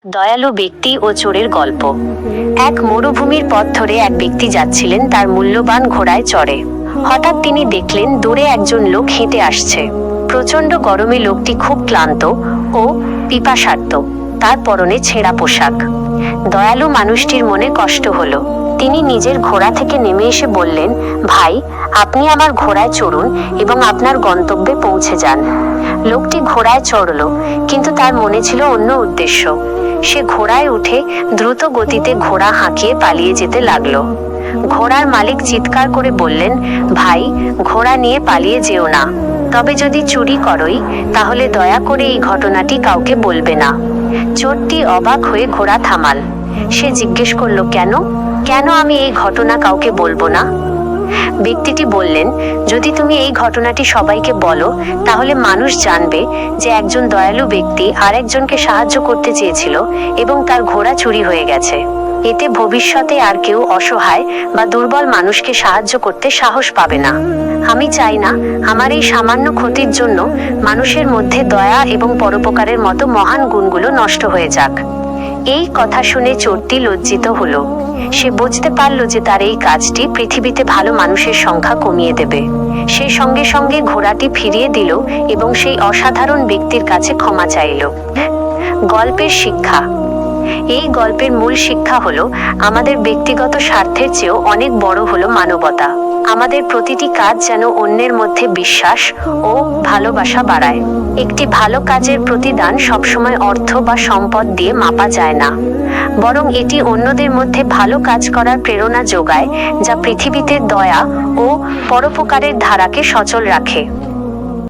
দয়ালু ব্যক্তি ও চোরের গল্প। এক মরুভূমির পথ ধরে এক ব্যক্তি যাচ্ছিলেন তার মূল্যবান ঘোড়ায় চড়ে। হঠাৎ তিনি দেখলেন দূরে একজন লোক হেঁটে আসছে। প্রচণ্ড গরমে লোকটি খুব ক্লান্ত ও পিপাসার্ত, তার পরনে ছেঁড়া পোশাক। দয়ালু মানুষটির মনে কষ্ট হলো। তিনি নিজের ঘোড়া থেকে নেমে এসে বললেন, ভাই, আপনি আমার ঘোড়ায় চড়ুন এবং আপনার গন্তব্যে পৌঁছে যান। লোকটি ঘোড়ায় চড়ল, কিন্তু তার মনে ছিল অন্য উদ্দেশ্য। সে ঘোড়ায় উঠে দ্রুত গতিতে ঘোড়া হাঁকিয়ে পালিয়ে যেতে লাগলো। ঘোড়ার মালিক চিৎকার করে বললেন, ভাই, ঘোড়া নিয়ে পালিয়ে যেও না। তবে যদি চুরি করোই, তাহলে দয়া করে এই ঘটনাটি কাউকে বলবে না। চোরটি অবাক হয়ে ঘোড়া থামাল। সে জিজ্ঞেস করলো, কেন কেন আমি এই ঘটনা কাউকে বলবো না? ব্যক্তিটি বললেন, যদি তুমি এই ঘটনাটি সবাইকে বলো, তাহলে মানুষ জানবে যে একজন দয়ালু ব্যক্তি আরেকজনকে সাহায্য করতে চেয়েছিল এবং তার ঘোড়া চুরি হয়ে গেছে। এতে ভবিষ্যতে আর কেউ অসহায় বা দুর্বল মানুষকে সাহায্য করতে সাহস পাবে না। আমি চাই না আমার এই সামান্য ক্ষতির জন্য মানুষের মধ্যে দয়া এবং পরোপকারের মতো মহান গুণগুলো নষ্ট হয়ে যাক। এই কথা শুনে চোরটি লজ্জিত হলো। সে বুঝতে পারল যে তার এই কাজটি পৃথিবীতে ভালো মানুষের সংখ্যা কমিয়ে দেবে। সে সঙ্গে সঙ্গে ঘোড়াটি ফিরিয়ে দিল এবং সেই অসাধারণ ব্যক্তির কাছে ক্ষমা চাইল। গল্পের শিক্ষা। এই গল্পের মূল শিক্ষা হলো, আমাদের ব্যক্তিগত স্বার্থের চেয়েও অনেক বড় হলো মানবতা। আমাদের প্রতিটি কাজ যেন অন্যের মধ্যে বিশ্বাস ও ভালোবাসা বাড়ায়। একটি ভালো কাজের প্রতিদান সবসময় অর্থ বা সম্পদ দিয়ে মাপা যায় না, বরং এটি অন্যদের মধ্যে ভালো কাজ করার প্রেরণা যোগায়, যা পৃথিবীতে দয়া ও পরোপকারের ধারাকে সচল রাখে।